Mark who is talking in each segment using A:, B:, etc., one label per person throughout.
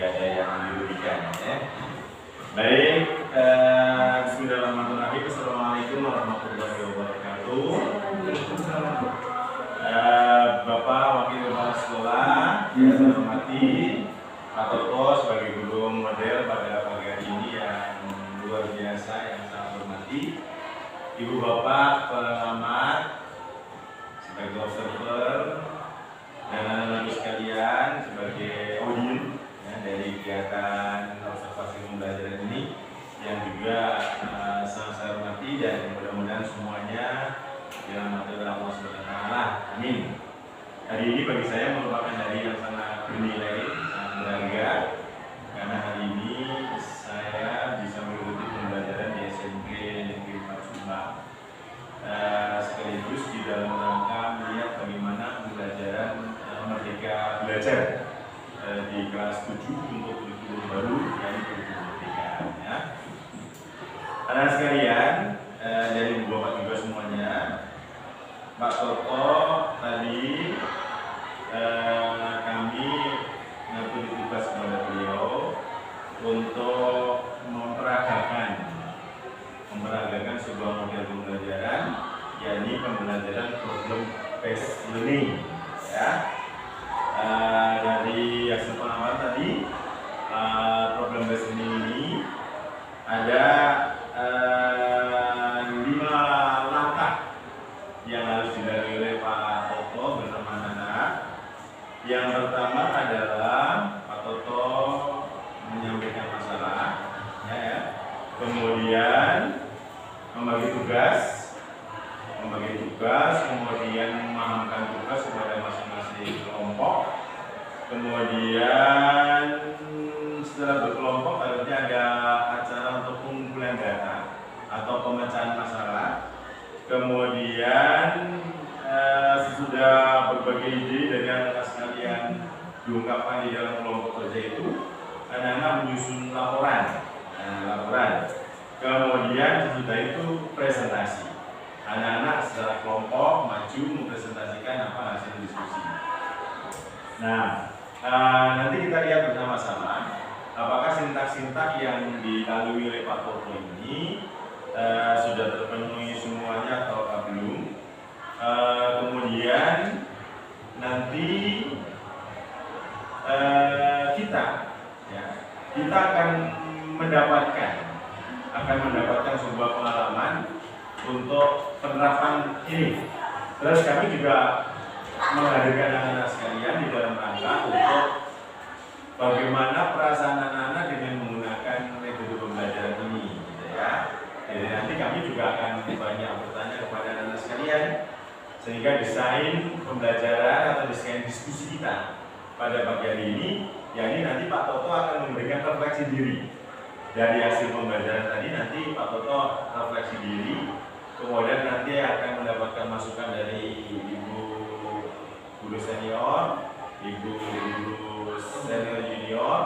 A: nggak ada yang dirugikan ya. Baik, bismillahirrahmanirrahim. Assalamualaikum warahmatullahi wabarakatuh. Bapak Wakil Kepala Sekolah yang saya hormati, Pak Toto sebagai guru model pada pagi hari ini yang luar biasa yang saya hormati, Ibu Bapak pengamat sebagai observer dan anak-anak sekalian sebagai audiens ya, dari kegiatan observasi pembelajaran ini yang juga sangat saya hormati dan mudah-mudahan semuanya dirahmati oleh Allah Subhanahu wa taala. Amin. Hari ini bagi saya merupakan hari yang sangat bernilai, sangat berharga karena hari ini saya bisa mengikuti pembelajaran di SMP Negeri 4 Subang. Sekaligus di dalam rangka melihat bagaimana pembelajaran Merdeka Belajar di kelas 7 untuk kurikulum baru, yaitu kurikulum Merdeka. Ya. Anak sekalian, dari Ibu Bapak juga semuanya, Pak Toto tadi kami mengatur tugas kepada beliau untuk memperagakan sebuah model pembelajaran, yakni pembelajaran problem based learning. Ya. Dari hasil pengamatan tadi, problem based learning ini ada 5 langkah yang harus dilalui oleh Pak Toto bersama anak. Yang pertama adalah Pak Toto menyampaikan masalah, ya. Kemudian membagi tugas, kemudian memahamkan tugas kepada masing-masing kelompok. Kemudian setelah berkelompok harusnya ada acara untuk pengumpulan data atau pemecahan masalah. Kemudian sesudah berbagai ide dari anak-anak sekalian diungkapkan di dalam kelompok kerja itu, anak-anak menyusun laporan. Kemudian sesudah itu presentasi. Anak-anak secara kelompok maju mempresentasikan apa hasil diskusi. Nah, nanti kita lihat bersama-sama apakah sintak-sintak yang dilalui oleh Pak Toto ini sudah terpenuhi semuanya atau belum. Kemudian nanti kita akan mendapatkan sebuah pengalaman untuk penerapan ini. Terus kami juga menghadirkan anak-anak sekalian di dalam rangka untuk bagaimana perasaan anak-anak dengan menggunakan metode pembelajaran ini, gitu ya. Jadi nanti kami juga akan banyak bertanya kepada anak-anak sekalian, sehingga desain pembelajaran atau desain diskusi kita pada pagi hari ini, yakni nanti Pak Toto akan memberikan refleksi diri dari hasil pembelajaran tadi. Nanti Pak Toto refleksi diri, kemudian nanti akan mendapatkan masukan dari Ibu Guru Senior, Ibu Guru Senior Junior,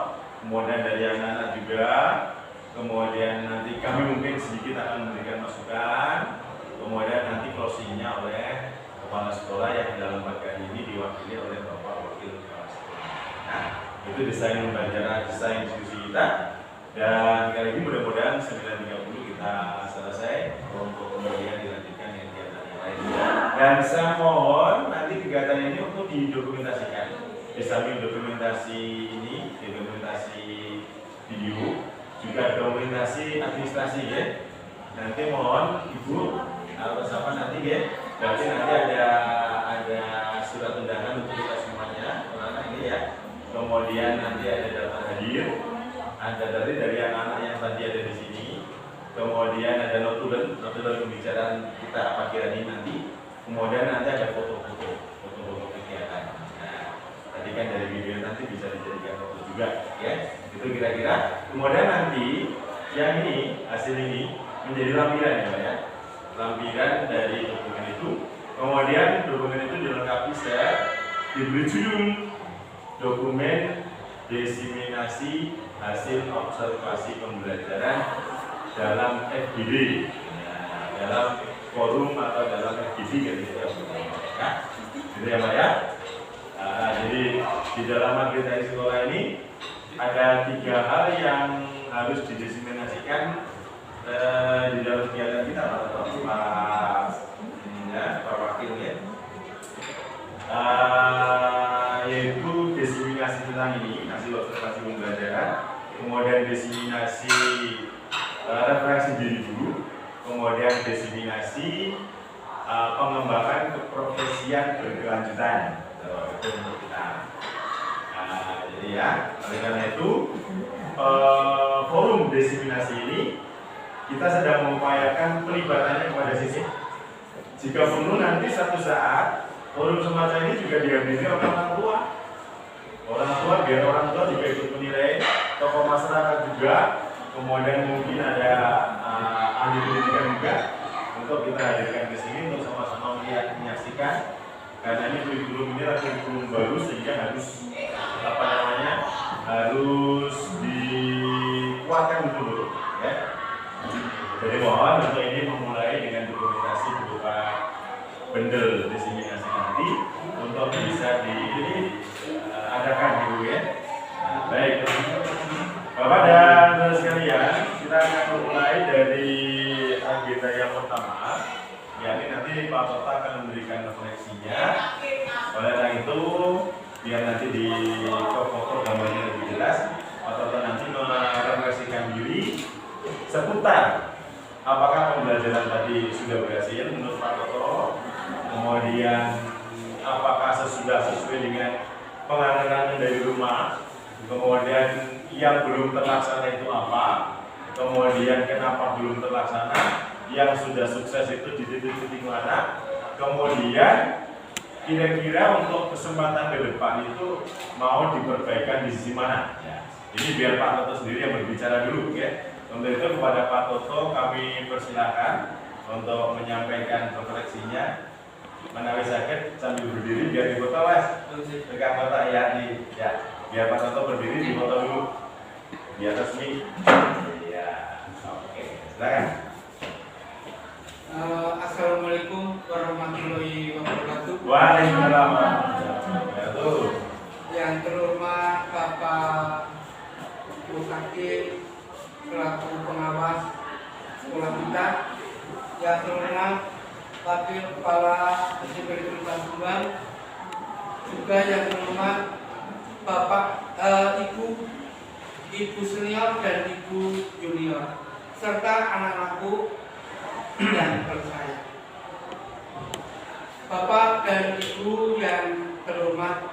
A: kemudian dari anak-anak juga. Kemudian nanti kami mungkin sedikit akan memberikan masukan. Kemudian nanti closingnya oleh Kepala Sekolah yang dalam pagi hari ini diwakili oleh Bapak Wakil Kepala Sekolah. Nah, itu desain pembelajaran, desain diskusi kita. Dan kali ini mudah-mudahan 9.30 kita selesai untuk kemudian dilanjutkan dengan kegiatan yang lainnya. Dan saya mohon nanti kegiatan ini untuk didokumentasikan. Di samping dokumentasi ini, dokumentasi video, juga dokumentasi administrasi ya. Nanti mohon Ibu atau siapa nanti ya. Berarti nanti ada surat undangan untuk kita semuanya, anak-anak ini ya. Kemudian nanti ada daftar hadir, ada dari anak-anak yang tadi ada di sini. Kemudian ada notulen pembicaraan kita pagi hari ini nanti. Kemudian nanti ada foto-foto kegiatan. Nah, tadi kan dari video nanti bisa dijadikan foto juga, ya. Itu kira-kira. Kemudian nanti yang ini hasil ini menjadi lampiran ya, Pak ya. Lampiran dari dokumen itu. Kemudian dokumen itu dilengkapi diberi judul dokumen diseminasi hasil observasi pembelajaran dalam FGD, dalam forum atau dalam FGD gitu ya, gitu ya Pak ya. Jadi di dalam materi sekolah ini ada 3 hal yang harus didiseminasikan di dalam kegiatan kita, Pak Wakil ya. Yaitu diseminasi tentang ini, hasil observasi pembelajaran, kemudian diseminasi referensi diri dulu, kemudian diseminasi pengembangan keprofesian berkelanjutan itu untuk kita. Jadi ya, oleh karena itu forum diseminasi ini kita sedang mengupayakan pelibatannya kepada sisi. Jika perlu nanti satu saat forum semacam ini juga dihadiri oleh orang tua. Orang tua biar orang tua juga ikut menilai, tokoh masyarakat juga, kemudian mungkin ada ahli pendidikan juga untuk kita hadirkan ke sini untuk sama-sama melihat menyaksikan. Karena ini kurikulum ini adalah kurikulum baru sehingga harus harus dikuatkan dulu ya. Jadi mohon untuk ini memulai dengan dokumentasi berupa bundle diseminasi nanti untuk bisa diadakan gitu ya. Baik, Bapak dan saudara sekalian, kita akan memulai dari agenda yang pertama, yakni nanti Pak Toto akan memberikan refleksinya. Oleh karena itu, biar nanti di foto gambarnya lebih jelas, Pak Toto nanti merefleksikan diri seputar apakah pembelajaran tadi sudah berhasil menurut Pak Toto, kemudian apakah sesuai dengan pengarahan dari rumah, kemudian yang belum terlaksana itu apa, kemudian kenapa belum terlaksana, yang sudah sukses itu di titik-titik mana, kemudian kira-kira untuk kesempatan ke depan itu mau diperbaikan di sisi mana. Ini biar Pak Toto sendiri yang berbicara dulu ya. Untuk itu kepada Pak Toto kami persilakan untuk menyampaikan refleksinya. Menawi sakit sambil berdiri biar difoto mas. Pegang foto ya biar Pak Toto berdiri difoto dulu. Biar resmi. Iya. Oke. Silakan.
B: Assalamualaikum warahmatullahi wabarakatuh.
A: Waalaikumsalam warahmatullahi wabarakatuh.
B: Yang terhormat Bapak Wakil selaku pengawas sekolah kita, yang terhormat Wakil Kepala SMP Tumbang, juga yang terhormat Bapak Ibu senior dan Ibu junior, serta anak-anakku yang percaya. Bapak dan Ibu yang terhormat,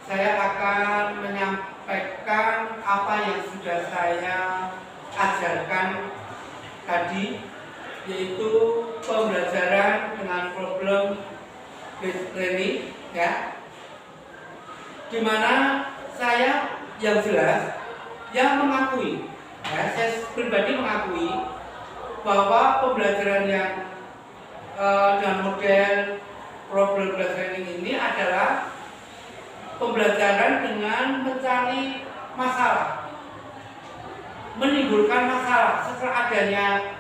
B: saya akan menyampaikan apa yang sudah saya ajarkan tadi, yaitu pembelajaran dengan problem based learning ya, dimana saya yang jelas yang mengakui ya, saya pribadi mengakui bahwa pembelajaran yang dengan model problem based learning ini adalah pembelajaran dengan mencari masalah, menimbulkan masalah setelah adanya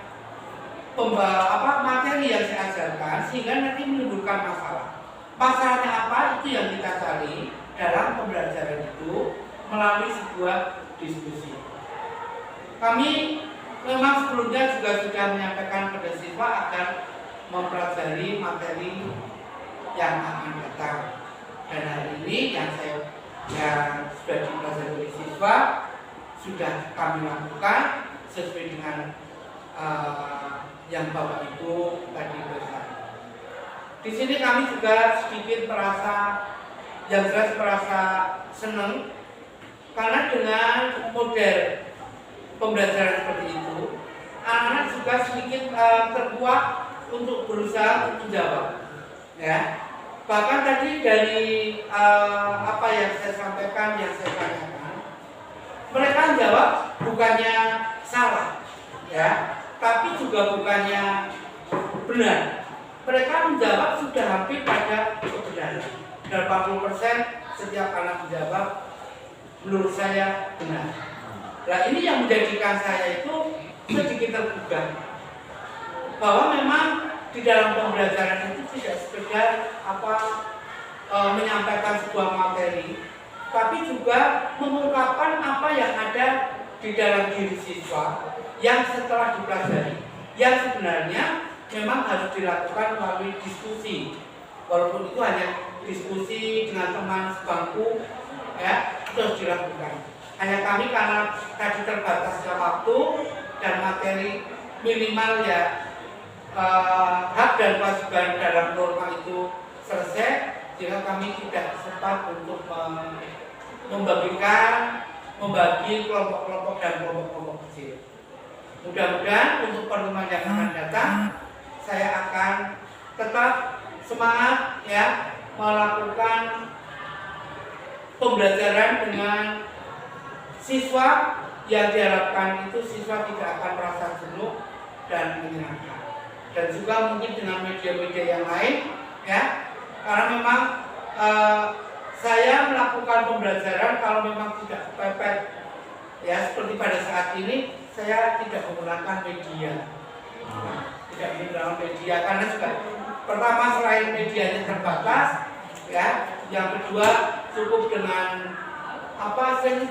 B: materi yang saya ajarkan, sehingga nanti menimbulkan masalah. Masalahnya apa? Itu yang kita cari dalam pembelajaran itu melalui sebuah diskusi. Kami memang sebelumnya juga sudah menyampaikan pada siswa agar mempelajari materi yang akan datang. Dan hari ini yang sudah dipelajari oleh siswa sudah kami lakukan sesuai dengan yang Bapak Ibu tadi bersama. Di sini kami juga sedikit merasa senang karena dengan model pembelajaran seperti itu, anak-anak juga sedikit terkuat untuk berusaha untuk menjawab. Ya, bahkan tadi dari apa yang saya sampaikan, yang saya tanyakan, mereka menjawab bukannya salah, ya, tapi juga bukannya benar. Mereka menjawab sudah hampir pada kebenaran. 80% setiap anak menjawab menurut saya benar. Nah, ini yang menjadikan saya itu sedikit tergugah bahwa memang di dalam pembelajaran itu tidak sekedar menyampaikan sebuah materi, tapi juga mengungkapkan apa yang ada di dalam diri siswa yang setelah dipelajari, yang sebenarnya memang harus dilakukan melalui diskusi, walaupun itu hanya diskusi dengan teman sebangku, ya, terus dilakukan. Hanya kami karena tadi terbatasnya waktu dan materi minimal ya, hak dan kewajiban dalam norma itu selesai, jika kami tidak sempat untuk membagi kelompok-kelompok dan kelompok-kelompok kecil. Mudah-mudahan untuk pertemuan yang akan datang, saya akan tetap semangat ya melakukan pembelajaran dengan siswa yang diharapkan itu siswa tidak akan merasa jenuh dan menyenangkan. Dan juga mungkin dengan media-media yang lain ya, karena memang saya melakukan pembelajaran kalau memang tidak kepepet ya, seperti pada saat ini saya tidak menggunakan media, tidak menggunakan media karena juga pertama selain medianya terbatas ya, yang kedua cukup dengan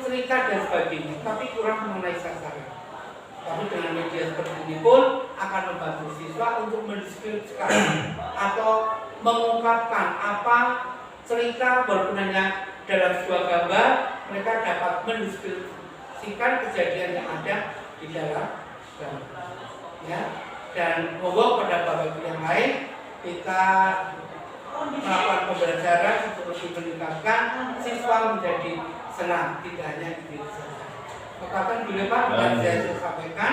B: cerita dan sebagainya, tapi kurang mengenai sasaran. Tapi dengan media seperti ini pun akan membantu siswa untuk mendeskripsikan atau mengungkapkan apa cerita bergunanya dalam sebuah gambar, mereka dapat mendeskripsikan kejadian yang ada di dalam gambar. Ya, dan monggo pada bapak ibu yang lain kita melakukan pembelajaran untuk lebih meningkatkan siswa menjadi senang, tidak hanya diri saja. Katakan dulu Pak, yang saya sampaikan.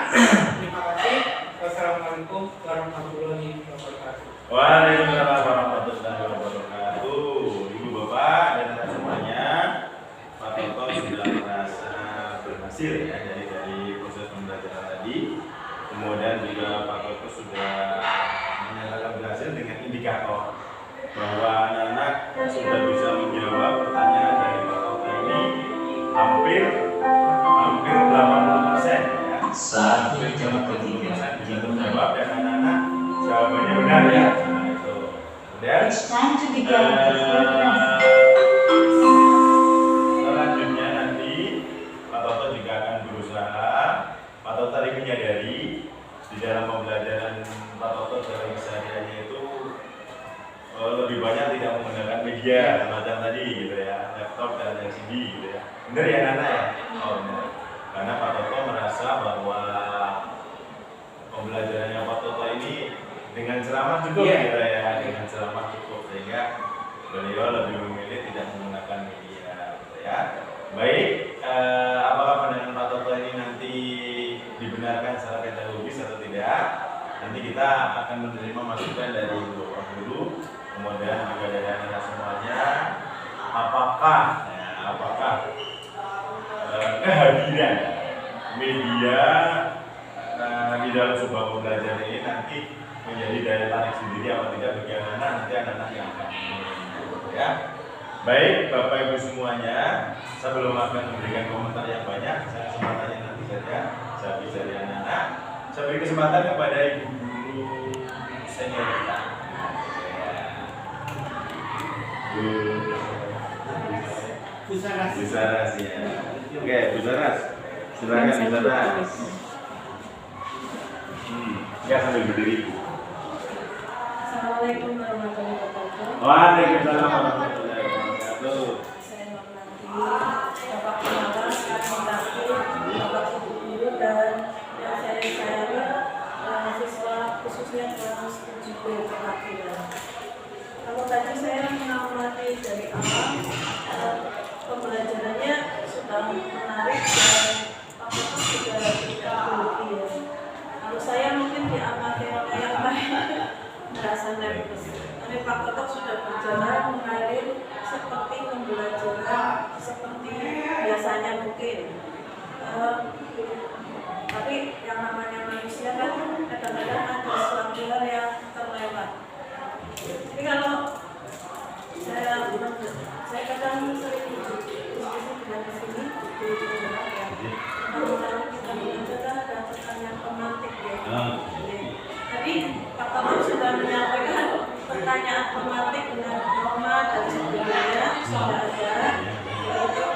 B: Terima kasih. Wassalamualaikum warahmatullahi wabarakatuh.
A: Waalaikumsalam warahmatullahi wabarakatuh. Ibu bapak dan semuanya, Pak Toto sudah merasa berhasil ya dari proses pembelajaran tadi. Kemudian juga Pak Toto sudah menyatakan berhasil dengan indikator bahwa anak-anak sudah bisa menjawab pertanyaan dari Pak Toto ini hampir 80% ya.
C: Saat jam ketiga
A: bisa menjawab dan anak-anak jawabannya benar ya. Nah, itu. Kemudian selanjutnya nanti Pak Toto juga akan berusaha. Pak Toto tadi menyadari di dalam pembelajaran Pak Toto dalam kesehariannya itu lebih banyak tidak menggunakan media semacam tadi gitu ya, laptop dan LCD gitu ya. Benar ya Nana ya? Oh benar. Karena Pak Toto merasa bahwa pembelajarannya Pak Toto ini dengan ceramah cukup gitu ya, dengan ceramah cukup sehingga beliau lebih memilih tidak menggunakan media gitu ya. Baik, apakah pandangan Pak Toto ini nanti dibenarkan secara pedagogis atau tidak? Nanti kita akan menerima masukan dari Bapak Guru, kemudian juga dari anak-anak semuanya. Apakah kehadiran media di dalam sebuah pembelajaran ini nanti menjadi daya tarik sendiri atau tidak bagi anak-anak, nanti anak-anak yang akan ya. Baik Bapak Ibu semuanya, sebelum akan memberikan komentar yang banyak, saya kesempatannya nanti saja saya bisa dari anak-anak. Saya beri kesempatan kepada Ibu Guru senior kita.
B: Bu Saras.
A: Bu Saras ya. Oke, Bu Saras. Silakan Bu Saras. Ya sambil berdiri Bu.
D: Assalamualaikum warahmatullahi wabarakatuh.
A: Waalaikumsalam warahmatullahi wabarakatuh.
D: Saya menanti Bapak Pengawas, Kak Takdir, Bapak Ibu Guru dan yang saya sayangi siswa khususnya kelas 7B perwakilan. Kalau tadi saya mengamati dari awal pembelajarannya sudah menarik dan Pak Toto sudah tidak berhenti ya. Kalau saya mungkin diamati oleh yang lain merasa nervous. Tapi Pak Toto sudah berjalan mengalir seperti pembelajaran seperti biasanya mungkin. Tapi yang namanya manusia kan kadang-kadang ada sesuatu hal yang terlewat. Tapi kalau saya kadang sering diskusi dengan kesini di beberapa ya. Kalau kita belajar kan ada pertanyaan pemantik ya. Tadi Pak Toto sudah menyampaikan pertanyaan pemantik dengan norma dan sebagainya sudah ada. Itu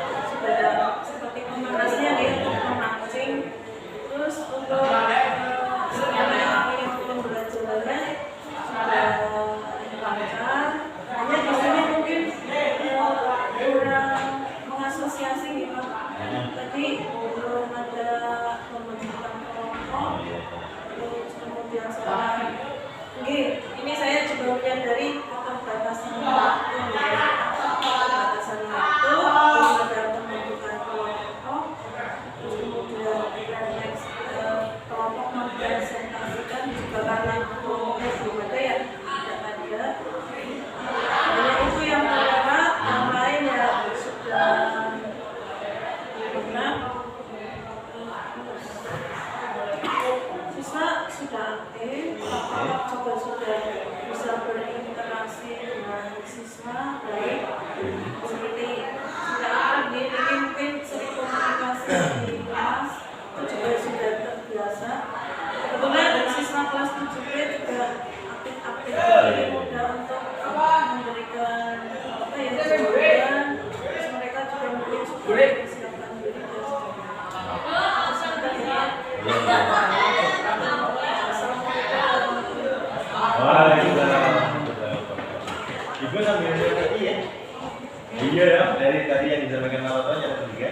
A: video ya dari tadi yang disampaikan Pak Toto catat juga.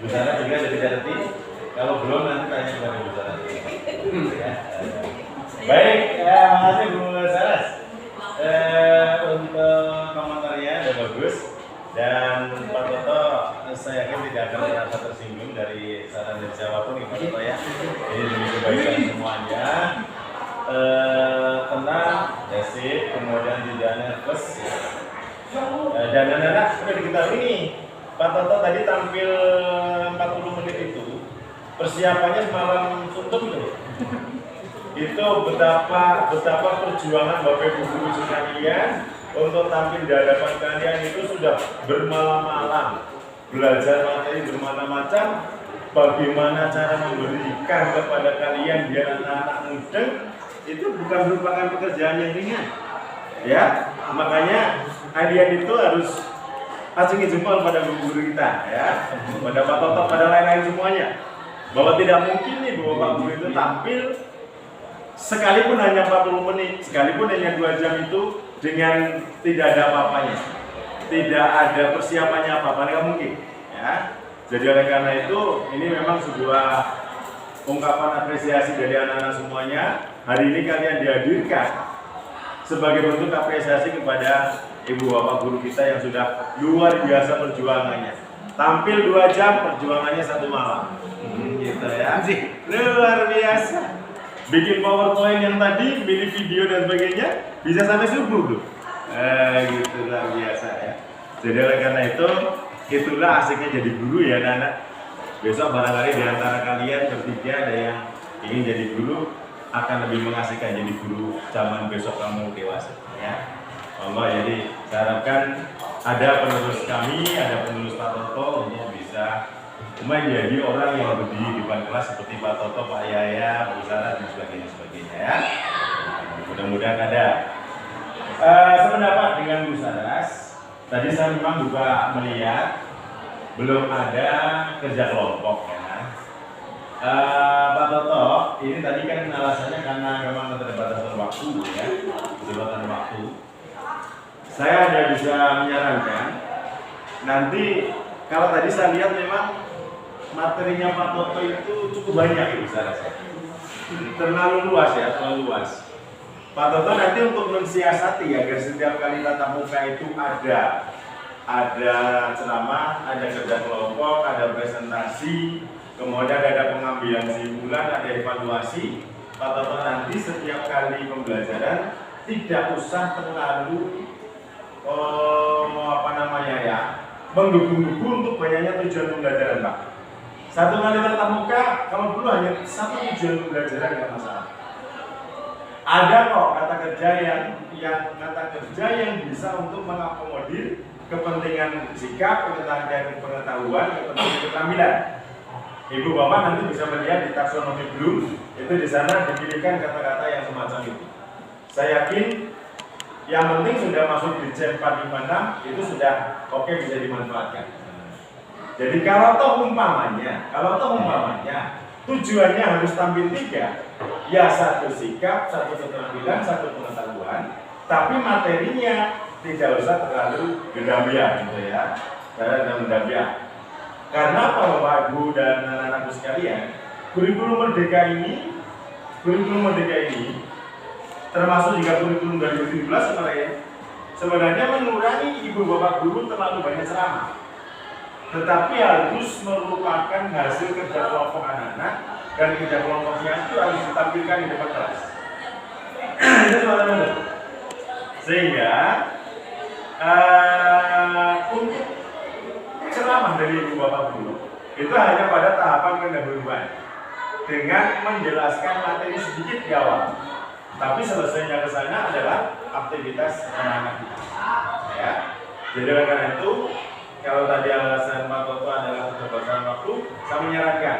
A: Bu Sarah juga jadi catatin. Kalau belum nanti tanya kepada Bu Sarah. Ya. Baik, makasih Bu Saras. Untuk komentarnya udah bagus dan Pak Toto saya yakin tidak akan merasa tersinggung dari saran dan siapapun Pak Toto ya. Ini demi kebaikan semuanya. Tenang, resip, kemudian tidak nervous. Dan anak-anak sudah diketahui nih, Pak Toto tadi tampil 40 menit itu persiapannya semalam suntuk itu. Itu betapa perjuangan Bapak Ibu guru sekalian untuk tampil di hadapan kalian itu sudah bermalam-malam belajar materi bermacam-macam, bagaimana cara memberikan kepada kalian biar anak-anak muda itu bukan merupakan pekerjaan yang ringan ya, makanya kalian itu harus acungi jempol pada guru-guru kita ya, pada Pak Toto, pada lain-lain semuanya, bahwa tidak mungkin nih bahwa Pak Guru itu tampil sekalipun hanya 40 menit, sekalipun hanya 2 jam itu dengan tidak ada apa-apanya, tidak ada persiapannya apa-apa, nggak mungkin ya. Jadi oleh karena itu ini memang sebuah ungkapan apresiasi dari anak-anak semuanya. Hari ini kalian dihadirkan sebagai bentuk apresiasi kepada Ibu Bapak Guru kita yang sudah luar biasa perjuangannya. Tampil 2 jam, perjuangannya 1 malam. Gitu ya. Luar biasa. Bikin PowerPoint yang tadi, pilih video dan sebagainya, bisa sampai subuh tuh. Gitu luar biasa ya. Jadi oleh karena itu, itulah asiknya jadi guru ya anak-anak. Besok barangkali di antara kalian bertiga ada yang ingin jadi guru, akan lebih mengasihkan jadi guru zaman besok kamu dewasa ya. Jadi saya harapkan ada penerus kami, ada penerus Pak Toto untuk bisa menjadi orang yang berdiri di depan kelas seperti Pak Toto, Pak Yaya, Bu Sarah dan sebagainya ya. Mudah-mudahan ada. Sependapat dengan Bu Saras, tadi saya memang juga melihat belum ada kerja kelompok ya. Pak Toto, ini tadi kan alasannya karena memang keterbatasan waktu ya, keterbatasan waktu. Saya ada bisa menyarankan nanti kalau tadi saya lihat memang materinya Pak Toto itu cukup banyak itu saya rasa. Terlalu luas ya, terlalu luas. Pak Toto nanti untuk mensiasati agar setiap kali tatap muka itu ada ceramah, ada kerja kelompok, ada presentasi, kemudian ada pengambilan kesimpulan, ada evaluasi. Pak Toto nanti setiap kali pembelajaran tidak usah terlalu menggebu-gebu untuk banyaknya tujuan pembelajaran Pak. Satu kali tatap muka, kalau perlu hanya satu tujuan pembelajaran nggak masalah. Ada kok kata kerja yang bisa untuk mengakomodir kepentingan sikap, kepentingan pengetahuan, kepentingan keterampilan. Ibu Bapak nanti bisa melihat di taksonomi Bloom, itu di sana dipilihkan kata-kata yang semacam itu. Saya yakin yang penting sudah masuk di C456 itu sudah oke, bisa dimanfaatkan. Jadi kalau toh umpamanya tujuannya harus tampil 3, ya 1 sikap, 1 keterampilan, 1 pengetahuan, tapi materinya tidak usah terlalu gedambian gitu ya, gedambian. Karena apa Bapak Ibu dan anak-anakku sekalian, kurikulum merdeka ini termasuk juga kurikulum 2017 sebenarnya mengurangi Ibu Bapak Guru terlalu banyak ceramah, tetapi harus merupakan hasil kerja kelompok anak-anak dan kerja kelompoknya itu harus ditampilkan di depan kelas. Itu teman-teman. Sehingga untuk ceramah dari Ibu Bapak Guru itu hanya pada tahapan pendahuluan dengan menjelaskan materi sedikit di awal. Tapi selesainya ke sana adalah aktivitas anak-anak kita. Ya. Jadi oleh karena itu, kalau tadi alasan Pak Toto adalah keterbatasan waktu, saya menyarankan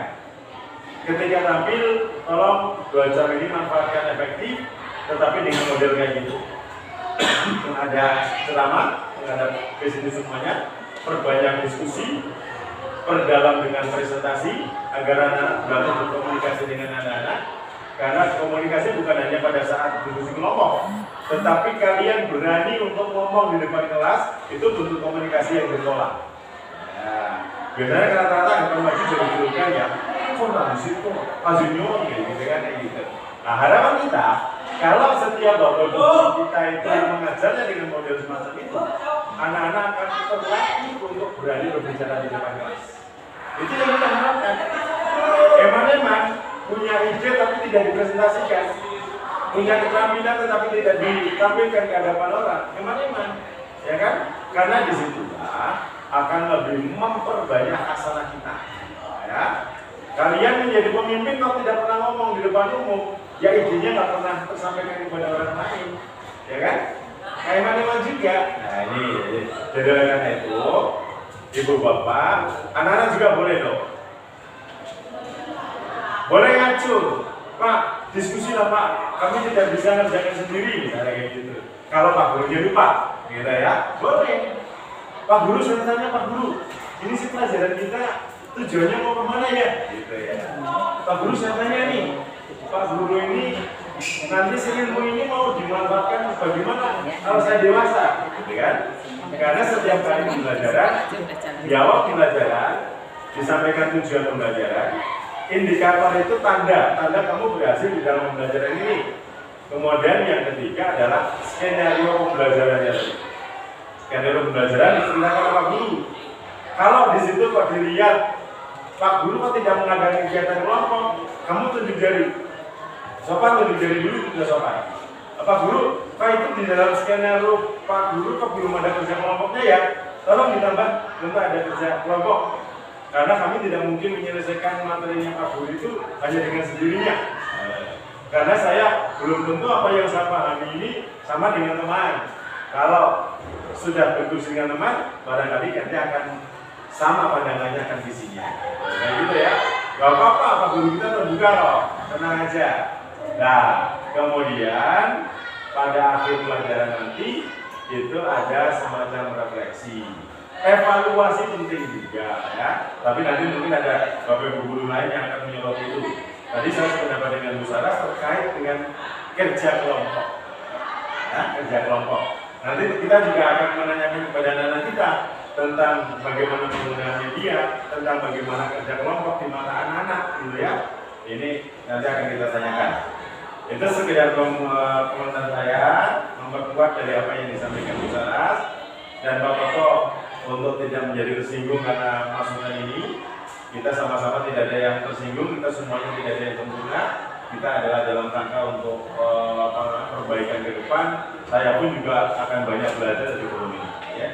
A: ketika tampil, tolong 2 jam ini manfaatkan efektif, tetapi dengan model kayak gitu. Ada ceramah menghadap ke sini semuanya, perbanyak diskusi, perdalam dengan presentasi agar anak-anak berani berkomunikasi dengan anak-anak. Karena komunikasi bukan hanya pada saat diskusi kelompok, tetapi kalian berani untuk ngomong di depan kelas, itu bentuk komunikasi yang ditolak. Nah, biasanya rata-rata yang maju jauh-jauhkan ya, kok nggak di situ, ajunya gitu kan kayak gitu. Nah, harapan kita, kalau setiap bapak kita itu mengajarnya dengan model semacam itu, anak-anak akan terlatih untuk berani berbicara di depan kelas. Itu yang kita harapkan. Eman-eman punya ide tapi tidak dipresentasikan, punya keterampilan tetapi tidak ditampilkan ke hadapan orang. Eman-eman, ya kan? Karena disitulah akan lebih memperbanyak hasanah kita. Ya. Kalian menjadi pemimpin kalau tidak pernah ngomong di depan umum, ya idenya nggak pernah tersampaikan kepada orang lain, ya kan? Kayak mana juga. Nah ini, jadi karena itu, ibu bapak, anak-anak juga boleh dong. Boleh ngacur, Pak, diskusi lah Pak, kami tidak bisa ngerjakan sendiri, misalnya kayak gitu. Kalau Pak Gurunya lupa, gitu ya, boleh. Pak Guru, saya tanya Pak Guru, ini sih pelajaran kita tujuannya mau kemana ya? Gitu ya. Pak Guru, saya tanya nih, Pak Guru ini nanti ilmu ini mau dimanfaatkan bagaimana kalau saya dewasa, gitu kan? Karena setiap kali pembelajaran, di awal pembelajaran disampaikan tujuan pembelajaran, indikator itu tanda kamu berhasil di dalam pembelajaran ini. Kemudian yang ketiga adalah skenario pembelajarannya. Skenario pembelajaran diceritakan oleh Pak Guru. Kalau di situ kok dilihat Pak Guru kok tidak mengadakan kegiatan kelompok, kamu tunjuk jari. Sopan tunjuk jari dulu, sudah sopan. Pak Guru, Pak itu di dalam skenario Pak Guru kok belum ada kerja kelompoknya ya? Tolong ditambah untuk ada kerja kelompok. Karena kami tidak mungkin menyelesaikan materinya Pak Guru itu hanya dengan sendirinya. Karena saya belum tentu apa yang saya pahami ini sama dengan teman. Kalau sudah berdiskusi dengan teman, barangkali nanti akan sama pandangannya, akan visinya. Nah gitu ya, gak apa-apa, Pak Guru kita terbuka kok, tenang aja. Nah, kemudian pada akhir pelajaran nanti itu ada semacam refleksi. Evaluasi penting juga ya, tapi nanti mungkin ada bapak ibu guru lain yang akan menyoroti itu. Tadi saya sependapat dengan Bu Sarah terkait dengan kerja kelompok, ya, kerja kelompok. Nanti kita juga akan menanyakan kepada anak-anak kita tentang bagaimana penggunaan media, tentang bagaimana kerja kelompok di mata anak-anak, gitu ya. Ini nanti akan kita tanyakan. Itu sekedar komentar saya, memperkuat dari apa yang disampaikan Bu Sarah dan Pak Toto. Untuk tidak menjadi tersinggung karena masukan ini, kita sama-sama tidak ada yang tersinggung, kita semuanya tidak ada yang sempurna. Kita adalah dalam rangka untuk perbaikan ke depan. Saya pun juga akan banyak belajar dari forum ini. Ya.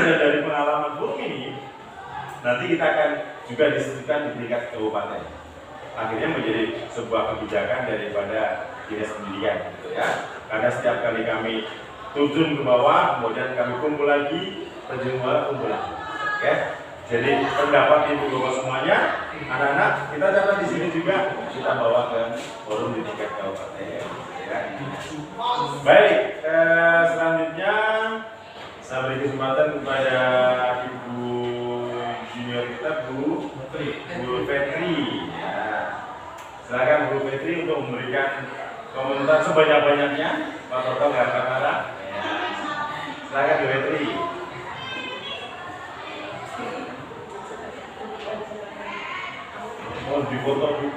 A: Dan dari pengalaman forum ini, nanti kita akan juga disebutkan di tingkat kabupaten. Akhirnya menjadi sebuah kebijakan daripada dinas pendidikan, gitu ya. Karena setiap kali kami turun ke bawah, kemudian kami kumpul lagi. Perjumpaan kumpulan, ya. Jadi pendapat ibu bapak semuanya, anak-anak kita catat di sini juga kita bawa ke forum di tingkat kabupaten. Ya. Baik, selanjutnya saya beri kesempatan kepada ibu junior kita Bu Petri. Ya. Silakan Bu Petri untuk memberikan komentar sebanyak-banyaknya. Pak Toto nggak akan marah. Ya. Silakan Bu Petri. Oh, di foto dulu.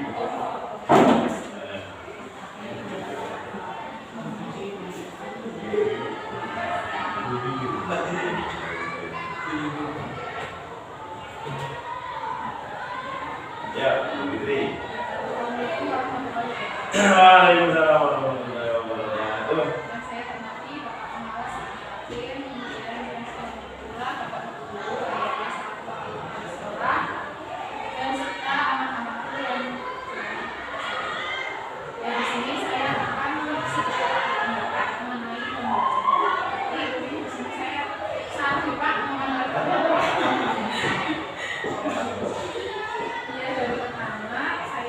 A: Ya, Bu Fitri. Waalaikumsalam warahmatullahi wabarakatuh.
E: Saya hormati Bapak Pengawas Tim, kemudian Direktur Pula, Bapak Guru, Ayah Bapak Sekolah, dan serta anak-anakku yang di sini saya akan sedikit pendapat mengenai pembelajaran. Jadi di sini saya saat Pak mengenai ya dari pertama saya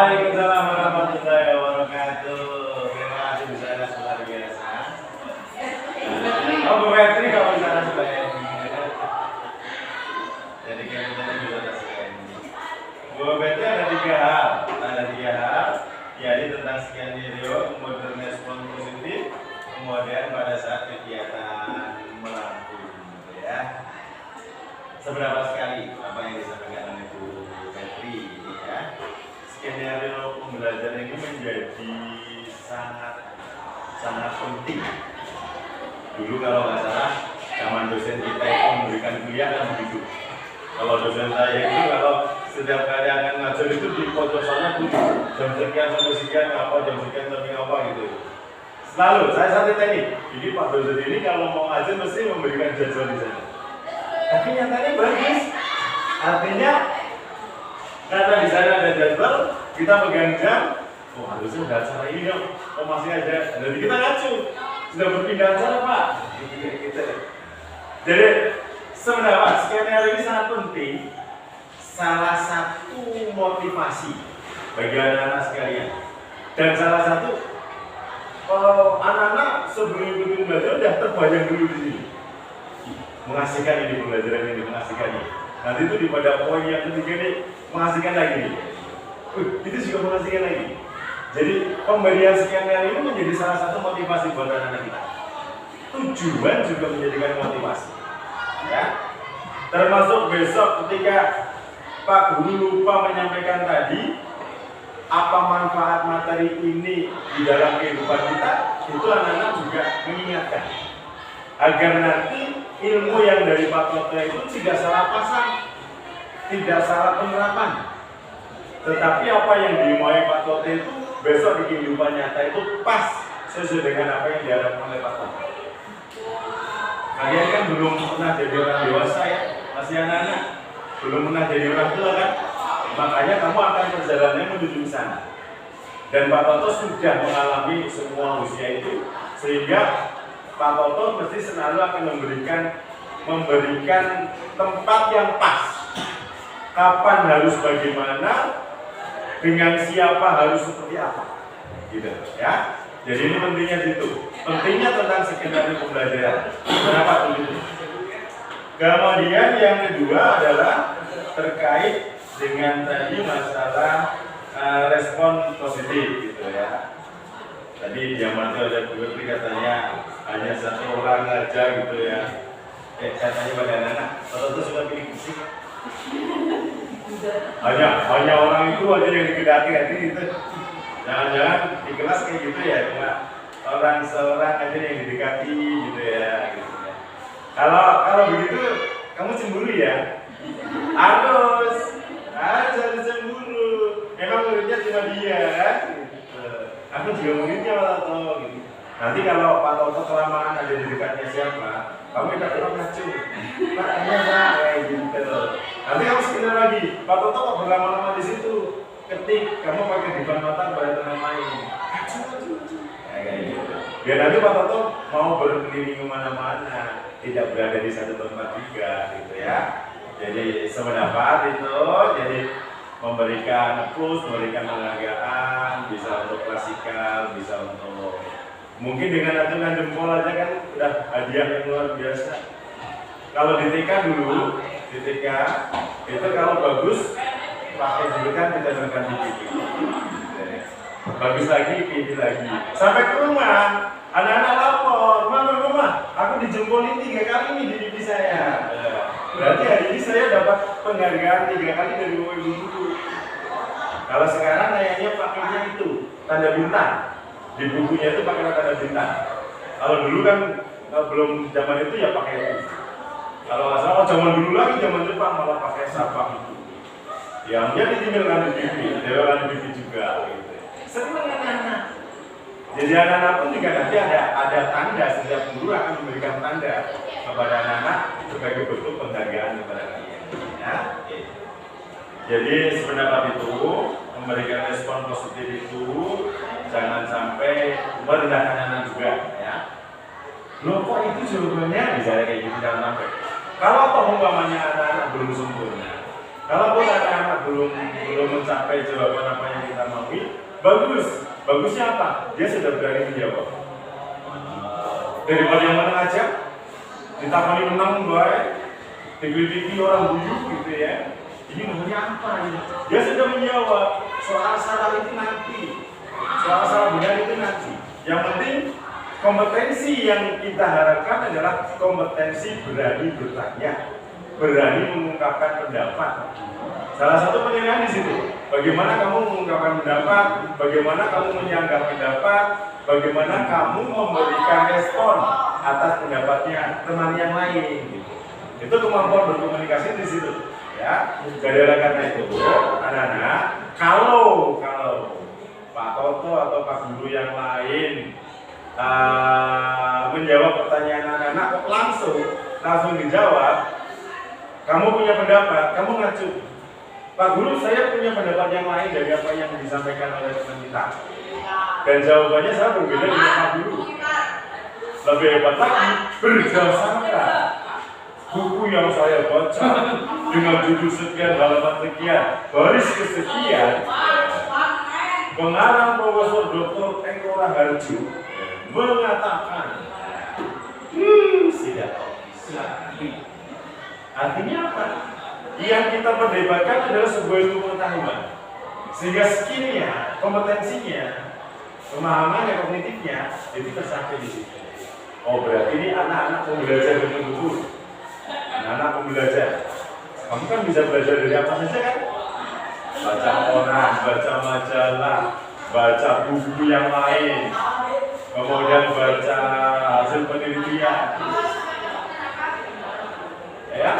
A: Waalaikumsalam warahmatullahi wabarakatuh. Terima kasih Bu Sanas luar biasa. Oh, Bu Fetri kalau Bu Sanas suka ini. Jadi kita juga suka ini. Bu Fetri ada 3 hal. Ada 3 hal. Yaitu tentang sekian video, kemudian respon positif, kemudian pada saat kegiatan melampung, gitu ya. Seberapa sekali apa yang disampaikan oleh Bu Fetri, gitu ya. Skenario pembelajaran ini menjadi sangat penting. Dulu kalau nggak salah, zaman dosen kita itu memberikan kuliah kan begitu. Kalau dosen saya itu kalau setiap kali akan ngajar itu di pojok sana tuh jam sekian sampai sekian apa, jam sekian sampai apa gitu. Selalu saya sampai teknik. Jadi Pak dosen ini kalau mau ngajar mesti memberikan jadwal di sana. Tapi nyatanya bagus. Artinya karena di sana ada jadwal, kita pegang jam. Oh harusnya udah acara ini dong. Oh masih aja. Jadi kita ngacu. Sudah berpindah acara Pak. Gitu. Jadi sebenarnya skenario ini sangat penting. Salah satu motivasi bagi anak-anak sekalian. Dan salah satu anak-anak sebelum ikut belajar udah terbayang dulu di sini. Mengasihkan ini pembelajaran ini, mengasihkan ini. Nanti itu di pada poin yang ketiga ini mengasihkan lagi nih. Itu juga mengasihkan lagi. Jadi pemberian skenario ini menjadi salah satu motivasi buat anak-anak kita. Tujuan juga menjadikan motivasi. Ya. Termasuk besok ketika Pak Guru lupa menyampaikan tadi apa manfaat materi ini di dalam kehidupan kita, itu anak-anak juga mengingatkan agar nanti ilmu yang dari Pak Toto itu tidak salah pasang, tidak salah penerapan, tetapi apa yang dimauin Pak Toto itu besok di kehidupan nyata itu pas sesuai dengan apa yang diharapkan oleh Pak Toto. Kalian kan belum pernah jadi orang dewasa ya, masih anak-anak, belum pernah jadi orang tua kan, makanya kamu akan perjalanannya menuju ke sana. Dan Pak Toto sudah mengalami semua usia itu, sehingga Pak Toto mesti selalu akan memberikan tempat yang pas. Kapan harus bagaimana, dengan siapa harus seperti apa, gitu ya. Jadi ini pentingnya situ. Pentingnya tentang skenario pembelajaran. Kenapa begitu? Kemudian yang kedua adalah terkait dengan tadi masalah respon positif, gitu ya. Tadi diamannya ada dua katanya hanya satu orang aja gitu ya. Katanya pada anak-anak, kalau itu sudah pilih musik. Hanya orang itu aja yang dikendaki hati gitu. Jangan-jangan di kelas kayak gitu ya, cuma orang seorang aja yang didekati gitu ya. Gitu ya. Kalau begitu kamu cemburu ya? Harus cemburu. Memang muridnya cuma dia kan? Gitu. Aku juga muridnya Pak Toto gitu. Nanti kalau Pak Toto kelamaan ada di dekatnya siapa, kamu tidak perlu ngacu. Pak, kayak gitu. Nanti kamu sekitar lagi, Pak Toto kok berlama-lama di situ. Ketik, kamu pakai depan mata pada teman lain. Kayak gitu. Biar nanti Pak Toto mau berkeliling kemana-mana, tidak berada di satu tempat juga, gitu ya. Jadi sependapat itu, jadi memberikan push, memberikan penghargaan, bisa untuk klasikal, bisa untuk mungkin dengan acungan jempol aja kan udah hadiah yang luar biasa. Kalau di TK dulu, di TK itu kalau bagus pakai julukan kita berganti gigi. Bagus lagi, gigi lagi. Sampai ke rumah, anak-anak lapor, mama, aku dijempolin 3 kali nih di pipi saya. Berarti hari ini saya dapat penghargaan 3 kali dari ibu guru. Kalau sekarang kayaknya pakainya itu tanda bintang. Di bukunya itu pakai tanda bintang. Kalau dulu kan belum zaman itu ya pakai itu. Kalau nggak salah zaman dulu lagi zaman Jepang malah pakai sapak itu. Yang dia ditimbulkan di pipi, dewalan di pipi juga. Gitu. Senang anak-anak. Jadi anak-anak pun juga nanti ada tanda, setiap guru akan memberikan tanda kepada anak-anak sebagai bentuk penghargaan kepada kalian. Ya. Jadi sependapat itu memberikan respon positif itu jangan sampai merendahkan anak juga, ya. Loh kok itu jawabannya misalnya kayak gitu jangan sampai. Kalau umpamanya anak-anak belum sempurna, kalau anak-anak belum belum mencapai jawaban apa yang kita maui, bagusnya apa? Dia sudah berani menjawab. Daripada yang menang aja, ditakoni menang baik, digelitiki orang bujuk gitu ya. Ini namanya apa ini? Dia sudah menjawab. Soal salah itu nanti, soal salah benar itu nanti. Yang penting kompetensi yang kita harapkan adalah kompetensi berani bertanya, berani mengungkapkan pendapat. Salah satu penilaian di situ. Bagaimana kamu mengungkapkan pendapat, bagaimana kamu menyanggah pendapat, bagaimana kamu memberikan respon atas pendapatnya teman yang lain. Itu kemampuan berkomunikasi di situ. Ya, jadi oleh karena itu, anak-anak, kalau Pak Toto atau Pak Guru yang lain menjawab pertanyaan anak-anak kok langsung dijawab, kamu punya pendapat, kamu ngacu. Pak Guru, saya punya pendapat yang lain dari apa yang disampaikan oleh teman kita. Dan jawabannya saya berbeda dengan Pak Guru. Lebih hebat lagi, berdasarkan buku yang saya baca dengan judul sekian, halaman sekian, baris kesekian, pengarang Profesor Dr. Eko Raharjo mengatakan, tidak. Artinya apa? Yang kita perdebatkan adalah sebuah ilmu pengetahuan, sehingga skillnya, kompetensinya, pemahamannya, kognitifnya itu tersampai di situ. Oh, berarti ini anak-anak mau belajar betul-betul. Anak-anak mau belajar. Kamu kan bisa belajar dari apa saja kan? Baca koran, baca majalah, baca buku yang lain, kemudian baca hasil penelitian. Ya,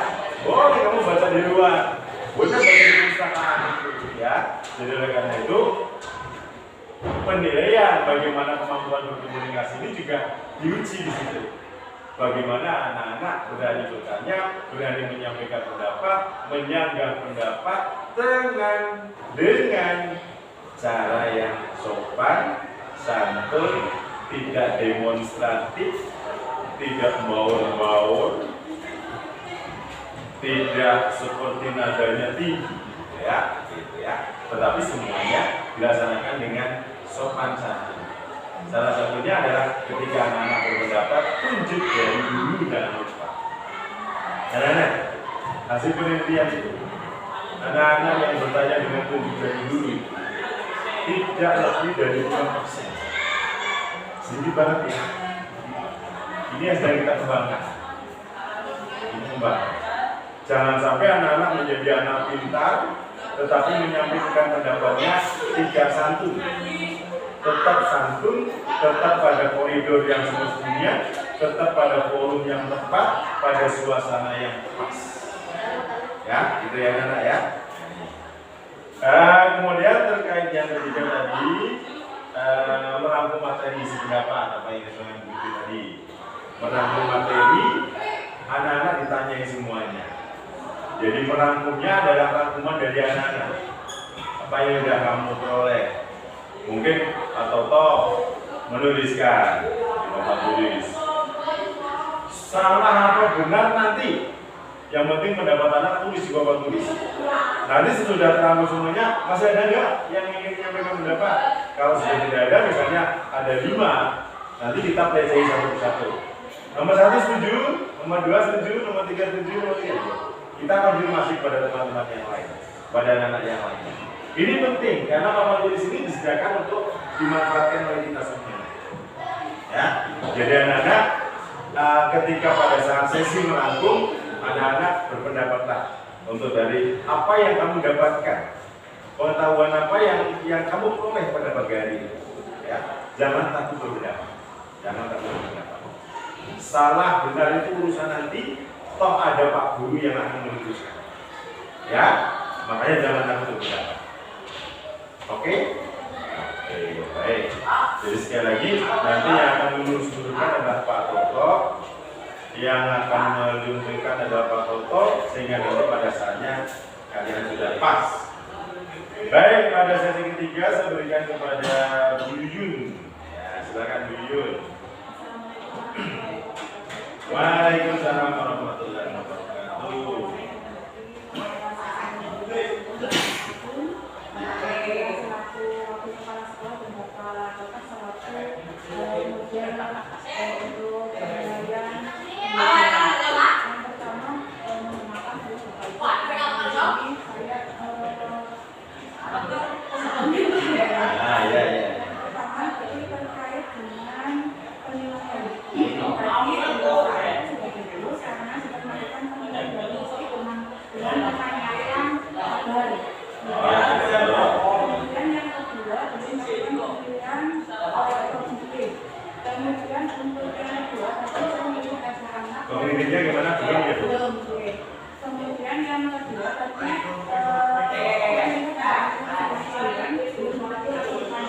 A: boleh kamu baca di luar, boleh baca di perpustakaan, ya. Jadi oleh karena itu, penilaian bagaimana kemampuan berkomunikasi ini juga diuji di situ. Bagaimana anak-anak berani bertanya, berani menyampaikan pendapat, menyanggah pendapat dengan cara yang sopan, santun, tidak demonstratif, tidak baur-baur, tidak seperti nadanya tinggi, ya, gitu ya. Tetapi semuanya dilaksanakan dengan sopan santun. Salah satunya adalah ketika anak-anak berpendapat, tunjuk dari dulu jangan lupa. Anak-anak, hasil penelitian itu, anak-anak yang bertanya dengan tunjuk dari dulu tidak lebih dari 5%. Sedikit banget ya. Ini yang sedang kita kembangkan. Ini kembangkan. Jangan sampai anak-anak menjadi anak pintar, tetapi menyampaikan pendapatnya tidak santun. Tetap santun, tetap pada koridor yang semestinya, tetap pada forum yang tepat, pada suasana yang pas. Ya, gitu ya anak-anak ya. Kemudian terkait yang ketiga tadi, merangkum materi isi pendapat, apa yang disebut buku tadi. Merangkum materi, anak-anak ditanyai semuanya. Jadi merangkumnya adalah rangkuman dari anak-anak. Apa yang sudah kamu peroleh? Mungkin atau menuliskan di papan tulis. Salah apa benar nanti? Yang penting pendapat anak tulis di papan tulis. Nanti sesudah terangkum semuanya, masih ada nggak yang ingin menyampaikan pendapat? Kalau sudah tidak ada, misalnya ada 5, nanti kita pelajari satu persatu. Nomor 1 setuju, nomor 2 setuju, nomor 3 setuju, nomor 4. Kita konfirmasi kepada teman-teman yang lain, pada anak-anak yang lain. Ini penting karena papan tulis ini disediakan untuk dimanfaatkan oleh kita semua. Ya, jadi anak-anak ketika pada saat sesi merangkum, anak-anak berpendapatlah untuk dari apa yang kamu dapatkan, pengetahuan apa yang kamu peroleh pada pagi hari ini. Ya, jangan takut berpendapat, jangan takut berpendapat. Salah benar itu urusan nanti, toh ada Pak Guru yang akan memutuskan. Ya, makanya jangan takut berpendapat. Oke? Oke, baik. Jadi sekali lagi, nanti yang akan melurus-luruskan adalah Pak Toto, yang akan meluruskan adalah Pak Toto, sehingga nanti pada saatnya kalian sudah pas. Baik, pada sesi ketiga saya berikan kepada Bu Yuyun. Ya, silakan Bu Yuyun. Waalaikumsalam warahmatullahi wabarakatuh.
E: terkait
A: Ah, iya, iya.
E: pertama itu terkait dengan penilaian. Tadi saya sudah dulu karena sudah melakukan penilaian dari dengan menanyakan kabar. Kemudian yang kedua pemilihan kognitif. Kemudian untuk yang kedua tadi saya menyebut anak.
A: Kognitifnya gimana? Belum ya?